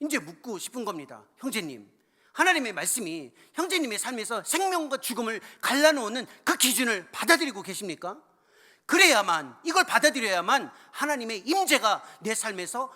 이제 묻고 싶은 겁니다. 형제님, 하나님의 말씀이 형제님의 삶에서 생명과 죽음을 갈라놓는 그 기준을 받아들이고 계십니까? 그래야만, 이걸 받아들여야만 하나님의 임재가 내 삶에서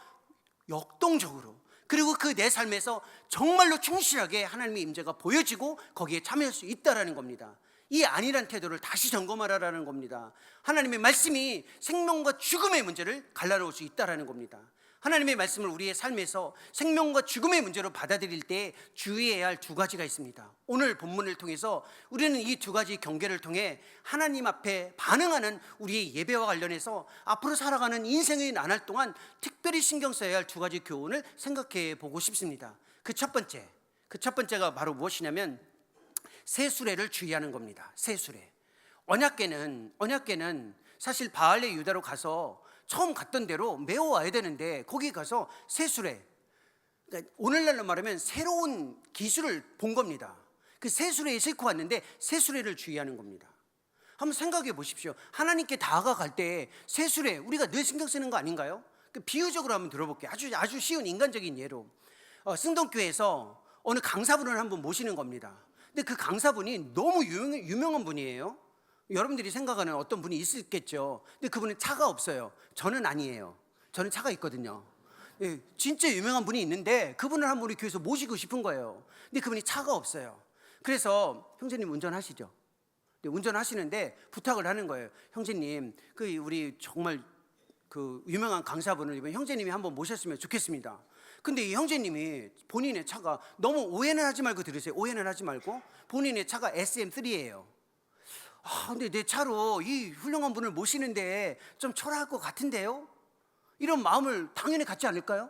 역동적으로, 그리고 그 내 삶에서 정말로 충실하게 하나님의 임재가 보여지고 거기에 참여할 수 있다라는 겁니다. 이 아니란 태도를 다시 점검하라는 겁니다. 하나님의 말씀이 생명과 죽음의 문제를 갈라놓을 수 있다라는 겁니다. 하나님의 말씀을 우리의 삶에서 생명과 죽음의 문제로 받아들일 때 주의해야 할 두 가지가 있습니다. 오늘 본문을 통해서 우리는 이 두 가지 경계를 통해 하나님 앞에 반응하는 우리의 예배와 관련해서 앞으로 살아가는 인생의 나날 동안 특별히 신경 써야 할 두 가지 교훈을 생각해 보고 싶습니다. 그 첫 번째가 바로 무엇이냐면 세수레를 주의하는 겁니다. 세수레. 언약궤는 사실 바알레 유다로 가서 처음 갔던 대로 메워와야 되는데 거기 가서 세수레, 그러니까 오늘날로 말하면 새로운 기술을 본 겁니다. 그 세수레에 싣고 왔는데 세수레를 주의하는 겁니다. 한번 생각해 보십시오. 하나님께 다가갈 때 세수레, 우리가 늘 신경 쓰는 거 아닌가요? 그 비유적으로 한번 들어볼게요. 아주 쉬운 인간적인 예로, 승동교회에서 어느 강사분을 한번 모시는 겁니다. 근데 그 강사분이 너무 유명한 분이에요. 여러분들이 생각하는 어떤 분이 있겠죠. 근데 그분은 차가 없어요. 저는 아니에요. 저는 차가 있거든요. 예, 진짜 유명한 분이 있는데 그분을 한번 우리 교회에서 모시고 싶은 거예요. 근데 그분이 차가 없어요. 그래서 형제님 운전하시죠. 운전하시는데 부탁을 하는 거예요. 형제님, 우리 정말 그 유명한 강사분을 이번 형제님이 한번 모셨으면 좋겠습니다. 근데 이 형제님이 본인의 차가, 너무 오해는 하지 말고 들으세요. 오해는 하지 말고, 본인의 차가 SM3예요. 근데 내 차로 이 훌륭한 분을 모시는데 좀 초라할 것 같은데요? 이런 마음을 당연히 갖지 않을까요?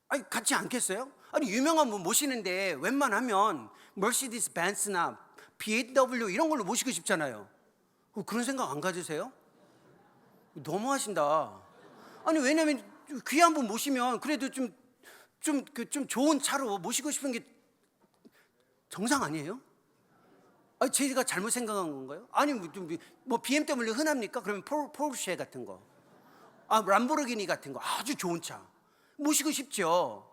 아니, 갖지 않겠어요? 아니, 유명한 분 모시는데 웬만하면 머시디스 벤츠나 BMW 이런 걸로 모시고 싶잖아요. 그런 생각 안 가지세요? 너무하신다. 아니, 왜냐면 귀한 분 모시면 그래도 좀 좋은 차로 모시고 싶은 게 정상 아니에요? 아니, 제가 잘못 생각한 건가요? 아니, 뭐 BMW 흔합니까? 그러면 포르쉐 같은 거, 람보르기니 같은 거, 아주 좋은 차 모시고 싶죠.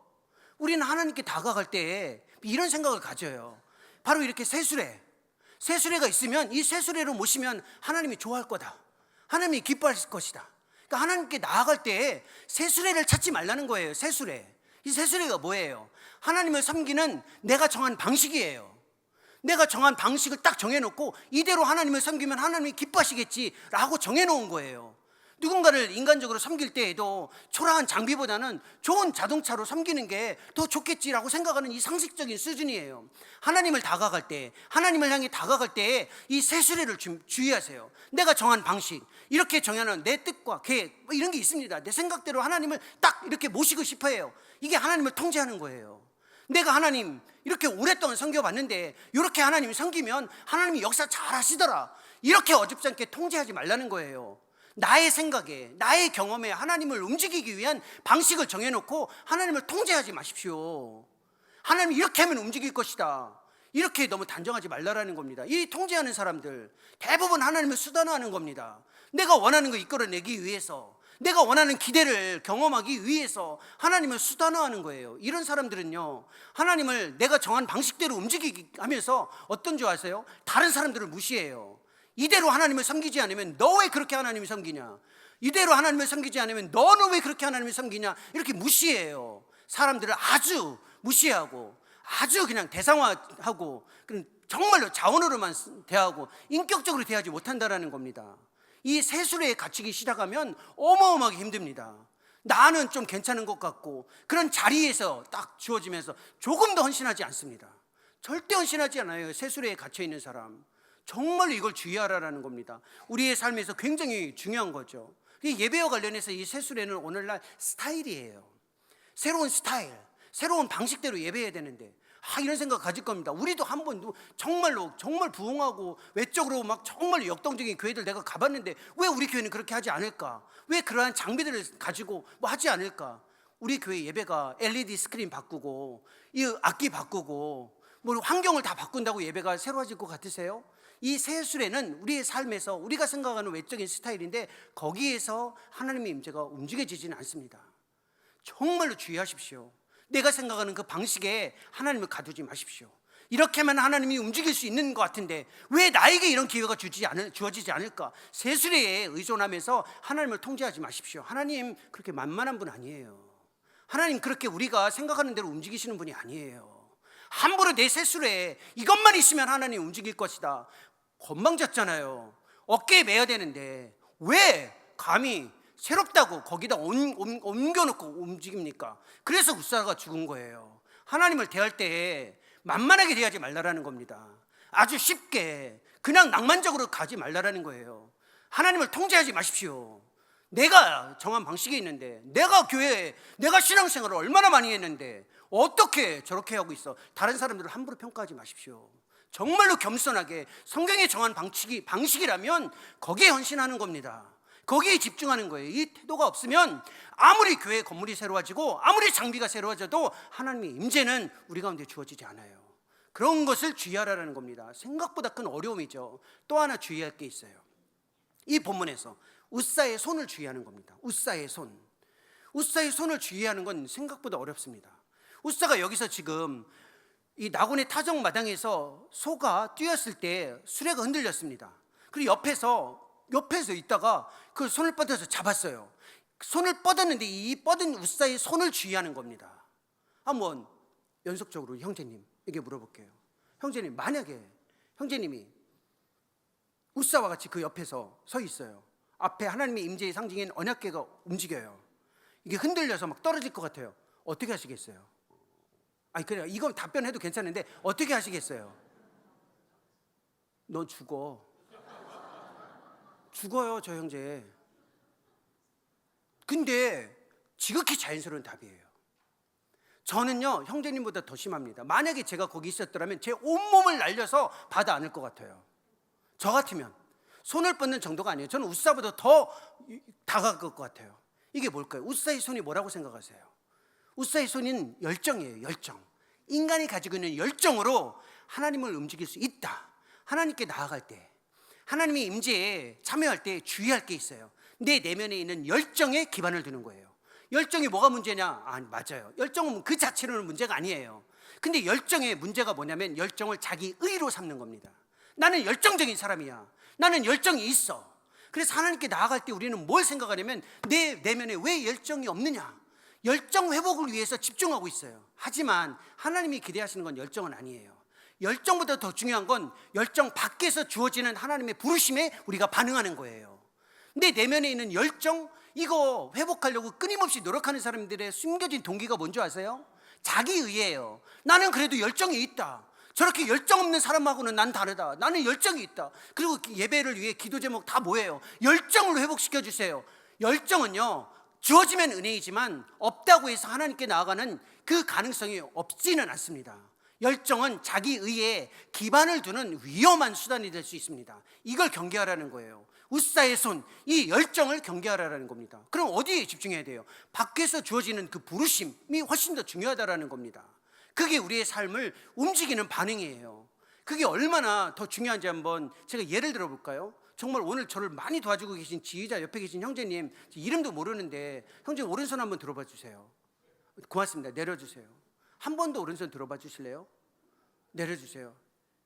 우리는 하나님께 다가갈 때 이런 생각을 가져요. 바로 이렇게 세수레가 있으면, 이 세수레로 모시면 하나님이 좋아할 거다, 하나님이 기뻐하실 것이다. 그러니까 하나님께 나아갈 때 세수레를 찾지 말라는 거예요. 세수레. 이 세수레가 뭐예요? 하나님을 섬기는 내가 정한 방식이에요. 내가 정한 방식을 딱 정해놓고 이대로 하나님을 섬기면 하나님이 기뻐하시겠지라고 정해놓은 거예요. 누군가를 인간적으로 섬길 때에도 초라한 장비보다는 좋은 자동차로 섬기는 게 더 좋겠지라고 생각하는 이 상식적인 수준이에요. 하나님을 다가갈 때, 하나님을 향해 다가갈 때 이 세수레를 주의하세요. 내가 정한 방식, 이렇게 정하는 내 뜻과 계획, 이런 게 있습니다. 내 생각대로 하나님을 딱 이렇게 모시고 싶어 해요. 이게 하나님을 통제하는 거예요. 내가 하나님 이렇게 오랫동안 섬겨봤는데 이렇게 하나님이 섬기면 하나님이 역사 잘 하시더라, 이렇게 어줍지 않게 통제하지 말라는 거예요. 나의 생각에, 나의 경험에 하나님을 움직이기 위한 방식을 정해놓고 하나님을 통제하지 마십시오. 하나님이 이렇게 하면 움직일 것이다, 이렇게 너무 단정하지 말라라는 겁니다. 이 통제하는 사람들 대부분 하나님을 수단화하는 겁니다. 내가 원하는 거 이끌어내기 위해서, 내가 원하는 기대를 경험하기 위해서 하나님을 수단화하는 거예요. 이런 사람들은요, 하나님을 내가 정한 방식대로 움직이기 하면서 어떤 줄 아세요? 다른 사람들을 무시해요. 이대로 하나님을 섬기지 않으면 너 왜 그렇게 하나님을 섬기냐, 이대로 하나님을 섬기지 않으면 너는 왜 그렇게 하나님을 섬기냐, 이렇게 무시해요. 사람들을 아주 무시하고 아주 그냥 대상화하고 정말로 자원으로만 대하고 인격적으로 대하지 못한다는 겁니다. 이 세술에 갇히기 시작하면 어마어마하게 힘듭니다. 나는 좀 괜찮은 것 같고 그런 자리에서 딱 주어지면서 조금 더 헌신하지 않습니다. 절대 헌신하지 않아요. 세술에 갇혀 있는 사람. 정말로 이걸 주의하라는 겁니다. 우리의 삶에서 굉장히 중요한 거죠. 예배와 관련해서 이 세술에는 오늘날 스타일이에요. 새로운 스타일, 새로운 방식대로 예배해야 되는데 이런 생각 가질 겁니다. 우리도 한번 정말로 정말 부흥하고 외적으로 막 정말 역동적인 교회들 내가 가봤는데 왜 우리 교회는 그렇게 하지 않을까? 왜 그러한 장비들을 가지고 뭐 하지 않을까? 우리 교회 예배가 LED 스크린 바꾸고 이 악기 바꾸고 뭐 환경을 다 바꾼다고 예배가 새로워질 것 같으세요? 이 세술에는 우리의 삶에서 우리가 생각하는 외적인 스타일인데 거기에서 하나님의 임재가 움직여지지는 않습니다. 정말로 주의하십시오. 내가 생각하는 그 방식에 하나님을 가두지 마십시오. 이렇게 하면 하나님이 움직일 수 있는 것 같은데 왜 나에게 이런 기회가 주어지지 않을까? 세술에 의존하면서 하나님을 통제하지 마십시오. 하나님 그렇게 만만한 분 아니에요. 하나님 그렇게 우리가 생각하는 대로 움직이시는 분이 아니에요. 함부로 내 세술에 이것만 있으면 하나님 움직일 것이다, 건방졌잖아요. 어깨에 매야 되는데 왜 감히 새롭다고 거기다 옮겨놓고 움직입니까? 그래서 웃사가 죽은 거예요. 하나님을 대할 때 만만하게 대하지 말라라는 겁니다. 아주 쉽게 그냥 낭만적으로 가지 말라라는 거예요. 하나님을 통제하지 마십시오. 내가 정한 방식이 있는데, 내가 교회에 내가 신앙생활을 얼마나 많이 했는데 어떻게 저렇게 하고 있어? 다른 사람들을 함부로 평가하지 마십시오. 정말로 겸손하게 성경에 정한 방식이라면 거기에 헌신하는 겁니다. 거기에 집중하는 거예요. 이 태도가 없으면 아무리 교회 건물이 새로워지고 아무리 장비가 새로워져도 하나님의 임재는 우리 가운데 주어지지 않아요. 그런 것을 주의하라는 겁니다. 생각보다 큰 어려움이죠. 또 하나 주의할 게 있어요. 이 본문에서 웃사의 손을 주의하는 겁니다. 웃사의 손. 웃사의 손을 주의하는 건 생각보다 어렵습니다. 웃사가 여기서 지금 이 나곤의 타적 마당에서 소가 뛰었을 때 수레가 흔들렸습니다. 그리고 옆에서 있다가 그 손을 뻗어서 잡았어요. 손을 뻗었는데 이 뻗은 웃사의 손을 주의하는 겁니다. 한번 연속적으로 형제님에게 물어볼게요. 형제님, 만약에 형제님이 웃사와 같이 그 옆에서 서 있어요. 앞에 하나님의 임재의 상징인 언약궤가 움직여요. 이게 흔들려서 막 떨어질 것 같아요. 어떻게 하시겠어요? 아니 그래요. 이건 답변해도 괜찮은데 어떻게 하시겠어요? 너 죽어요, 저 형제. 근데 지극히 자연스러운 답이에요. 저는요 형제님보다 더 심합니다. 만약에 제가 거기 있었더라면 제 온몸을 날려서 받아 안을 것 같아요. 저 같으면 손을 뻗는 정도가 아니에요. 저는 웃사보다 더 다가갈 것 같아요. 이게 뭘까요? 웃사의 손이 뭐라고 생각하세요? 웃사의 손은 열정이에요. 열정. 인간이 가지고 있는 열정으로 하나님을 움직일 수 있다. 하나님께 나아갈 때, 하나님의 임재에 참여할 때 주의할 게 있어요. 내 내면에 있는 열정에 기반을 두는 거예요. 열정이 뭐가 문제냐? 맞아요. 열정은 그 자체로는 문제가 아니에요. 근데 열정의 문제가 뭐냐면 열정을 자기 의로 삼는 겁니다. 나는 열정적인 사람이야. 나는 열정이 있어. 그래서 하나님께 나아갈 때 우리는 뭘 생각하냐면 내 내면에 왜 열정이 없느냐? 열정 회복을 위해서 집중하고 있어요. 하지만 하나님이 기대하시는 건 열정은 아니에요. 열정보다 더 중요한 건 열정 밖에서 주어지는 하나님의 부르심에 우리가 반응하는 거예요. 내 내면에 있는 열정, 이거 회복하려고 끊임없이 노력하는 사람들의 숨겨진 동기가 뭔지 아세요? 자기의예요. 나는 그래도 열정이 있다. 저렇게 열정 없는 사람하고는 난 다르다. 나는 열정이 있다. 그리고 예배를 위해 기도 제목 다 뭐예요? 열정을 회복시켜 주세요. 열정은요 주어지면 은혜이지만 없다고 해서 하나님께 나아가는 그 가능성이 없지는 않습니다. 열정은 자기의에 기반을 두는 위험한 수단이 될 수 있습니다. 이걸 경계하라는 거예요. 웃사의 손, 이 열정을 경계하라는 겁니다. 그럼 어디에 집중해야 돼요? 밖에서 주어지는 그 부르심이 훨씬 더 중요하다는 겁니다. 그게 우리의 삶을 움직이는 반응이에요. 그게 얼마나 더 중요한지 한번 제가 예를 들어 볼까요? 정말 오늘 저를 많이 도와주고 계신 지휘자 옆에 계신 형제님 이름도 모르는데 형제님 오른손 한번 들어봐 주세요. 고맙습니다. 내려주세요. 한 번 더 오른손 들어봐 주실래요? 내려주세요.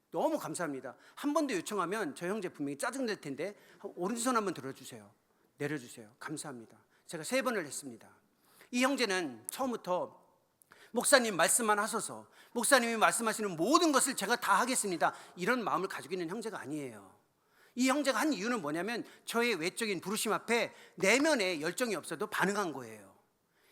너무 감사합니다. 한 번 더 요청하면 저 형제 분명히 짜증낼 텐데 오른손 한번 들어주세요. 내려주세요. 감사합니다. 제가 3번을 했습니다. 이 형제는 처음부터 목사님 말씀만 하소서, 목사님이 말씀하시는 모든 것을 제가 다 하겠습니다, 이런 마음을 가지고 있는 형제가 아니에요. 이 형제가 한 이유는 뭐냐면 저의 외적인 부르심 앞에 내면에 열정이 없어도 반응한 거예요.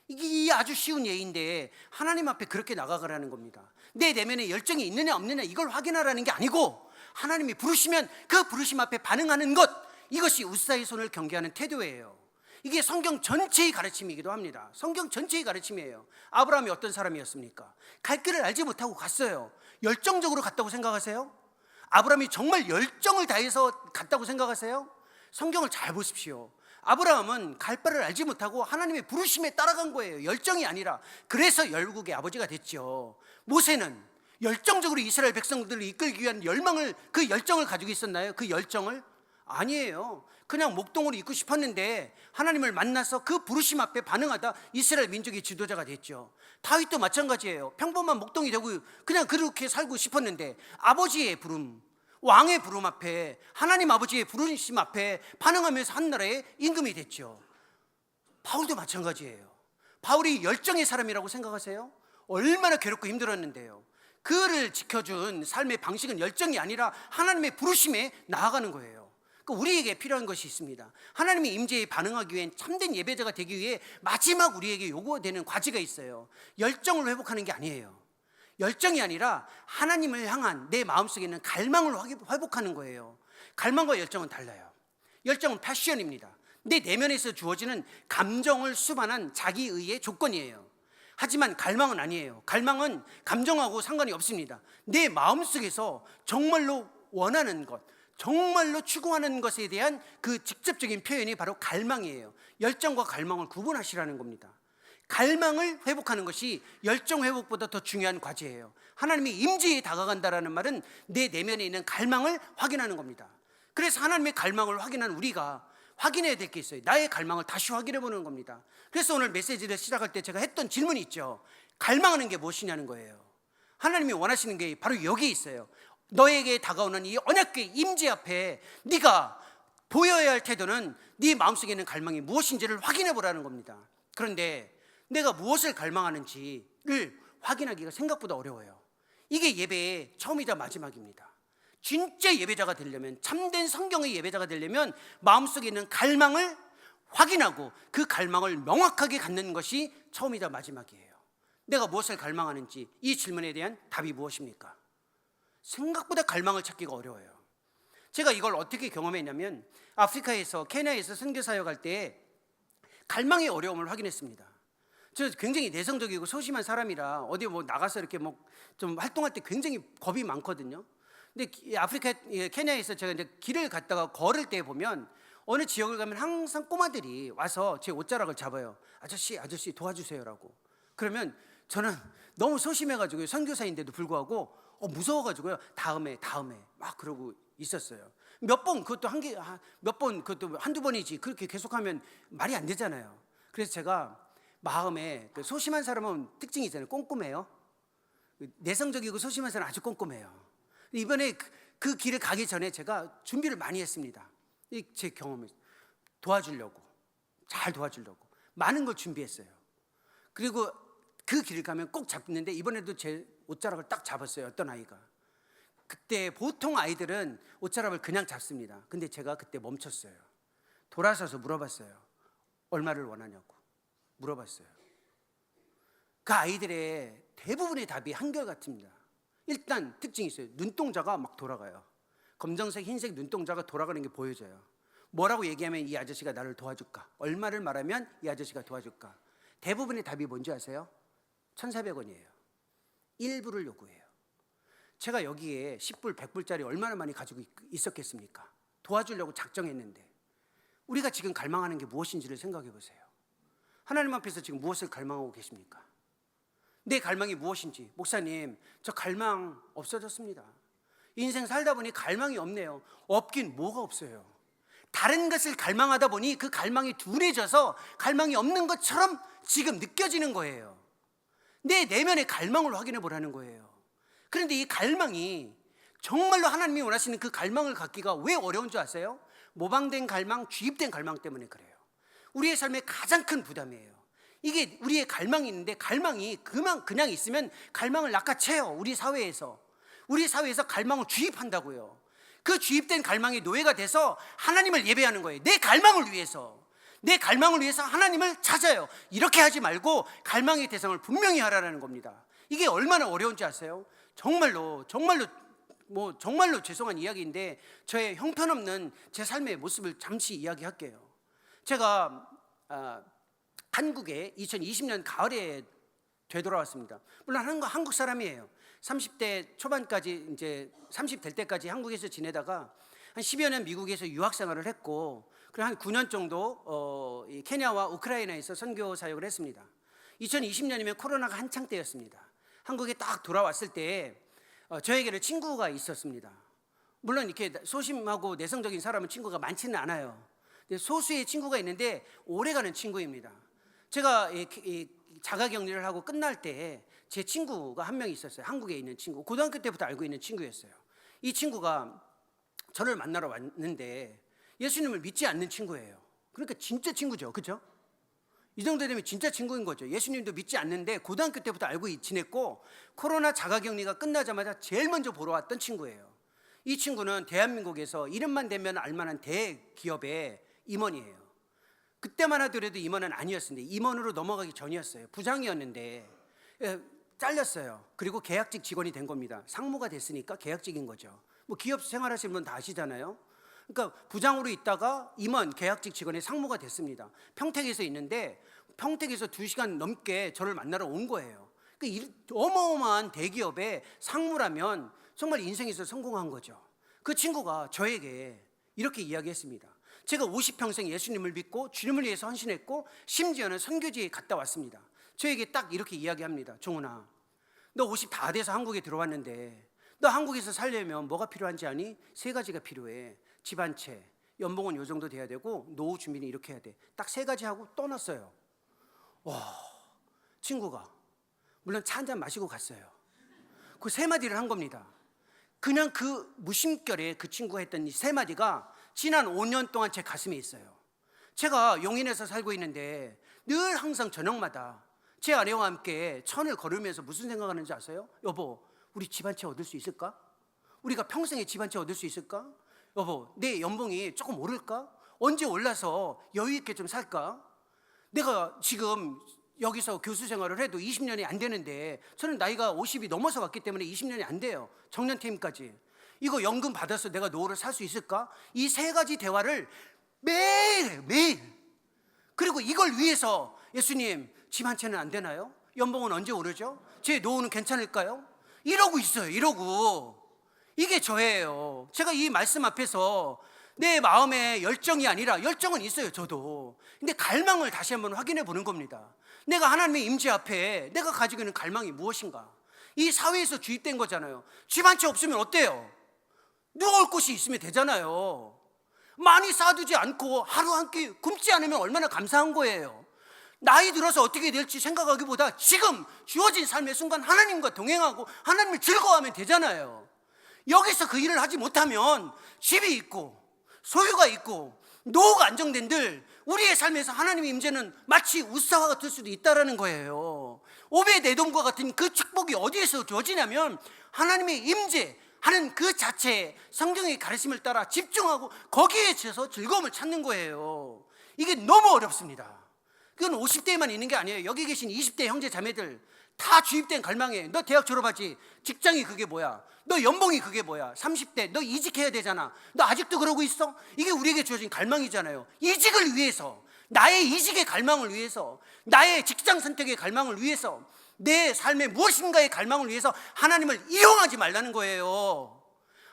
이게 아주 쉬운 예인데 하나님 앞에 그렇게 나가가라는 겁니다. 내 내면에 열정이 있느냐 없느냐 이걸 확인하라는 게 아니고 하나님이 부르시면 그 부르심 앞에 반응하는 것, 이것이 우사의 손을 경계하는 태도예요. 이게 성경 전체의 가르침이기도 합니다. 성경 전체의 가르침이에요. 아브라함이 어떤 사람이었습니까? 갈 길을 알지 못하고 갔어요. 열정적으로 갔다고 생각하세요? 아브라함이 정말 열정을 다해서 갔다고 생각하세요? 성경을 잘 보십시오. 아브라함은 갈 바를 알지 못하고 하나님의 부르심에 따라간 거예요. 열정이 아니라. 그래서 열국의 아버지가 됐죠. 모세는 열정적으로 이스라엘 백성들을 이끌기 위한 그 열정을 가지고 있었나요? 그 열정을? 아니에요. 그냥 목동으로 있고 싶었는데 하나님을 만나서 그 부르심 앞에 반응하다 이스라엘 민족의 지도자가 됐죠. 다윗도 마찬가지예요. 평범한 목동이 되고 그냥 그렇게 살고 싶었는데 아버지의 부름, 왕의 부름 앞에, 하나님 아버지의 부르심 앞에 반응하면서 한 나라의 임금이 됐죠. 바울도 마찬가지예요. 바울이 열정의 사람이라고 생각하세요? 얼마나 괴롭고 힘들었는데요. 그를 지켜준 삶의 방식은 열정이 아니라 하나님의 부르심에 나아가는 거예요. 우리에게 필요한 것이 있습니다. 하나님의 임재에 반응하기 위해 참된 예배자가 되기 위해 마지막 우리에게 요구되는 과제가 있어요. 열정을 회복하는 게 아니에요. 열정이 아니라 하나님을 향한 내 마음속에 있는 갈망을 회복하는 거예요. 갈망과 열정은 달라요. 열정은 패션입니다. 내 내면에서 주어지는 감정을 수반한 자기의의 조건이에요. 하지만 갈망은 아니에요. 갈망은 감정하고 상관이 없습니다. 내 마음속에서 정말로 원하는 것, 정말로 추구하는 것에 대한 그 직접적인 표현이 바로 갈망이에요. 열정과 갈망을 구분하시라는 겁니다. 갈망을 회복하는 것이 열정 회복보다 더 중요한 과제예요. 하나님의 임재에 다가간다라는 말은 내 내면에 있는 갈망을 확인하는 겁니다. 그래서 하나님의 갈망을 확인한 우리가 확인해야 될 게 있어요. 나의 갈망을 다시 확인해 보는 겁니다. 그래서 오늘 메시지를 시작할 때 제가 했던 질문이 있죠. 갈망하는 게 무엇이냐는 거예요. 하나님이 원하시는 게 바로 여기에 있어요. 너에게 다가오는 이 언약궤 임재 앞에 네가 보여야 할 태도는 네 마음속에 있는 갈망이 무엇인지를 확인해 보라는 겁니다. 그런데 내가 무엇을 갈망하는지를 확인하기가 생각보다 어려워요. 이게 예배의 처음이자 마지막입니다. 진짜 예배자가 되려면, 참된 성경의 예배자가 되려면 마음속에 있는 갈망을 확인하고 그 갈망을 명확하게 갖는 것이 처음이자 마지막이에요. 내가 무엇을 갈망하는지, 이 질문에 대한 답이 무엇입니까? 생각보다 갈망을 찾기가 어려워요. 제가 이걸 어떻게 경험했냐면 아프리카에서, 케냐에서 선교사역할 때 갈망의 어려움을 확인했습니다. 저 굉장히 내성적이고 소심한 사람이라 어디 나가서 이렇게 좀 활동할 때 굉장히 겁이 많거든요. 근데 아프리카 케냐에서 제가 이제 길을 갔다가 걸을 때 보면 어느 지역을 가면 항상 꼬마들이 와서 제 옷자락을 잡아요. 아저씨 도와주세요라고. 그러면 저는 너무 소심해가지고 선교사인데도 불구하고 무서워가지고요. 다음에 막 그러고 있었어요. 몇 번 그것도 그것도 한두 번이지 그렇게 계속하면 말이 안 되잖아요. 그래서 제가 마음에 그 소심한 사람은 특징이 있잖아요. 꼼꼼해요. 내성적이고 소심한 사람은 아주 꼼꼼해요. 이번에 그 길을 가기 전에 제가 준비를 많이 했습니다. 제 경험을 잘 도와주려고 많은 걸 준비했어요. 그리고 그 길을 가면 꼭 잡는데 이번에도 제 옷자락을 딱 잡았어요. 어떤 아이가. 그때 보통 아이들은 옷자락을 그냥 잡습니다. 근데 제가 그때 멈췄어요. 돌아서서 물어봤어요. 얼마를 원하냐고 물어봤어요. 그 아이들의 대부분의 답이 한결같습니다. 일단 특징이 있어요. 눈동자가 막 돌아가요. 검정색, 흰색 눈동자가 돌아가는 게 보여져요. 뭐라고 얘기하면 이 아저씨가 나를 도와줄까? 얼마를 말하면 이 아저씨가 도와줄까? 대부분의 답이 뭔지 아세요? 1,400원이에요. 일부를 요구해요. 제가 여기에 10불, 100불짜리 얼마나 많이 가지고 있었겠습니까? 도와주려고 작정했는데. 우리가 지금 갈망하는 게 무엇인지를 생각해 보세요. 하나님 앞에서 지금 무엇을 갈망하고 계십니까? 내 갈망이 무엇인지. 목사님, 저 갈망 없어졌습니다. 인생 살다 보니 갈망이 없네요. 없긴 뭐가 없어요. 다른 것을 갈망하다 보니 그 갈망이 둔해져서 갈망이 없는 것처럼 지금 느껴지는 거예요. 내 내면의 갈망을 확인해 보라는 거예요. 그런데 이 갈망이 정말로 하나님이 원하시는 그 갈망을 갖기가 왜 어려운 줄 아세요? 모방된 갈망, 주입된 갈망 때문에 그래요. 우리의 삶의 가장 큰 부담이에요. 이게 우리의 갈망이 있는데 갈망이 그냥 있으면 갈망을 낚아채요. 우리 사회에서 갈망을 주입한다고요. 그 주입된 갈망이 노예가 돼서 하나님을 예배하는 거예요. 내 갈망을 위해서 하나님을 찾아요. 이렇게 하지 말고 갈망의 대상을 분명히 하라는 겁니다. 이게 얼마나 어려운지 아세요? 정말로 죄송한 이야기인데 저의 형편없는 제 삶의 모습을 잠시 이야기할게요. 제가 한국에 2020년 가을에 되돌아왔습니다. 물론 한국 사람이에요. 30대 초반까지 이제 30 될 때까지 한국에서 지내다가 한 10여 년 미국에서 유학 생활을 했고, 그리고 한 9년 정도 케냐와 우크라이나에서 선교 사역을 했습니다. 2020년이면 코로나가 한창 때였습니다. 한국에 딱 돌아왔을 때 저에게는 친구가 있었습니다. 물론 이렇게 소심하고 내성적인 사람은 친구가 많지는 않아요. 근데 소수의 친구가 있는데 오래가는 친구입니다. 제가 자가격리를 하고 끝날 때 제 친구가 한 명 있었어요. 한국에 있는 친구, 고등학교 때부터 알고 있는 친구였어요. 이 친구가 저를 만나러 왔는데 예수님을 믿지 않는 친구예요. 그러니까 진짜 친구죠, 그렇죠? 이 정도 되면 진짜 친구인 거죠. 예수님도 믿지 않는데 고등학교 때부터 알고 지냈고, 코로나 자가격리가 끝나자마자 제일 먼저 보러 왔던 친구예요. 이 친구는 대한민국에서 이름만 대면 알만한 대기업의 임원이에요. 그때만 하더라도 임원은 아니었는데 임원으로 넘어가기 전이었어요. 부장이었는데 잘렸어요. 그리고 계약직 직원이 된 겁니다. 상무가 됐으니까 계약직인 거죠. 뭐 기업 생활하시는 분 다 아시잖아요. 그러니까 부장으로 있다가 임원, 계약직 직원의 상무가 됐습니다. 평택에서 있는데 평택에서 2시간 넘게 저를 만나러 온 거예요. 그러니까 어마어마한 대기업의 상무라면 정말 인생에서 성공한 거죠. 그 친구가 저에게 이렇게 이야기했습니다. 제가 50평생 예수님을 믿고 주님을 위해서 헌신했고 심지어는 선교지에 갔다 왔습니다. 저에게 딱 이렇게 이야기합니다. 종훈아, 너 50 다 돼서 한국에 들어왔는데 너 한국에서 살려면 뭐가 필요한지 아니? 3가지가 필요해. 집 한 채, 연봉은 요 정도 돼야 되고 노후 준비는 이렇게 해야 돼. 딱 3가지 하고 떠났어요. 와, 친구가 물론 차 한잔 마시고 갔어요. 그 3마디를 한 겁니다. 그냥 그 무심결에 그 친구가 했던 이 3마디가 지난 5년 동안 제 가슴에 있어요. 제가 용인에서 살고 있는데 늘 항상 저녁마다 제 아내와 함께 천을 걸으면서 무슨 생각하는지 아세요? 여보, 우리 집 한 채 얻을 수 있을까? 우리가 평생에 집 한 채 얻을 수 있을까? 여보, 내 연봉이 조금 오를까? 언제 올라서 여유 있게 좀 살까? 내가 지금 여기서 교수 생활을 해도 20년이 안 되는데 저는 나이가 50이 넘어서 왔기 때문에 20년이 안 돼요. 정년퇴임까지. 이거 연금 받아서 내가 노후를 살 수 있을까? 이 3가지 대화를 매일 그리고 이걸 위해서 예수님, 집 한 채는 안 되나요? 연봉은 언제 오르죠? 제 노후는 괜찮을까요? 이러고 있어요. 이러고. 이게 저예요. 제가 이 말씀 앞에서 내 마음에 열정이 아니라, 열정은 있어요, 저도. 근데 갈망을 다시 한번 확인해 보는 겁니다. 내가 하나님의 임재 앞에 내가 가지고 있는 갈망이 무엇인가? 이 사회에서 주입된 거잖아요. 집 한 채 없으면 어때요? 누울 곳이 있으면 되잖아요. 많이 쌓아두지 않고 하루 한 끼 굶지 않으면 얼마나 감사한 거예요. 나이 들어서 어떻게 될지 생각하기보다 지금 주어진 삶의 순간 하나님과 동행하고 하나님을 즐거워하면 되잖아요. 여기서 그 일을 하지 못하면 집이 있고 소유가 있고 노후가 안정된들 우리의 삶에서 하나님의 임재는 마치 우사와 같을 수도 있다는 거예요. 오베데돔과 같은 그 축복이 어디에서 주어지냐면 하나님의 임재 하는 그 자체에 성경의 가르침을 따라 집중하고 거기에 지어서 즐거움을 찾는 거예요. 이게 너무 어렵습니다. 그건 50대에만 있는 게 아니에요. 여기 계신 20대 형제 자매들 다 주입된 갈망에, 너 대학 졸업하지, 직장이 그게 뭐야, 너 연봉이 그게 뭐야, 30대 너 이직해야 되잖아, 너 아직도 그러고 있어? 이게 우리에게 주어진 갈망이잖아요. 이직을 위해서, 나의 이직의 갈망을 위해서, 나의 직장 선택의 갈망을 위해서, 내 삶의 무엇인가의 갈망을 위해서 하나님을 이용하지 말라는 거예요.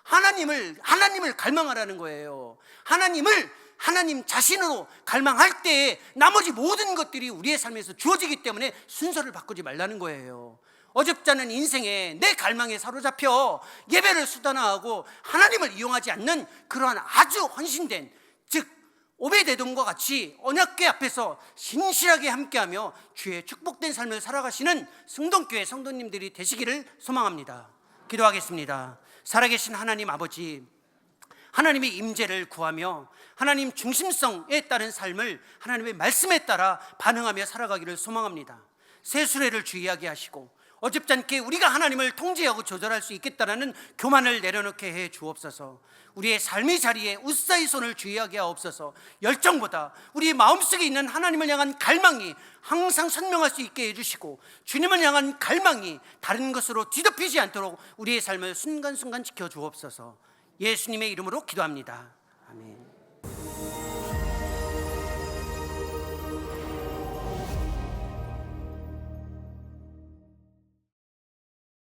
하나님을 갈망하라는 거예요. 하나님 자신으로 갈망할 때 나머지 모든 것들이 우리의 삶에서 주어지기 때문에 순서를 바꾸지 말라는 거예요. 어줍지 않은 인생에 내 갈망에 사로잡혀 예배를 수단화하고 하나님을 이용하지 않는 그러한 아주 헌신된 즉 오베데돔과 같이 언약궤 앞에서 신실하게 함께하며 주의 축복된 삶을 살아가시는 승동교회 성도님들이 되시기를 소망합니다. 기도하겠습니다. 살아계신 하나님 아버지, 하나님의 임재를 구하며 하나님 중심성에 따른 삶을 하나님의 말씀에 따라 반응하며 살아가기를 소망합니다. 새 수레를 주의하게 하시고 어줍지 않게 우리가 하나님을 통제하고 조절할 수 있겠다라는 교만을 내려놓게 해 주옵소서. 우리의 삶의 자리에 우사의 손을 주의하게 하옵소서. 열정보다 우리의 마음속에 있는 하나님을 향한 갈망이 항상 선명할 수 있게 해주시고 주님을 향한 갈망이 다른 것으로 뒤덮이지 않도록 우리의 삶을 순간순간 지켜주옵소서. 예수님의 이름으로 기도합니다. 아멘.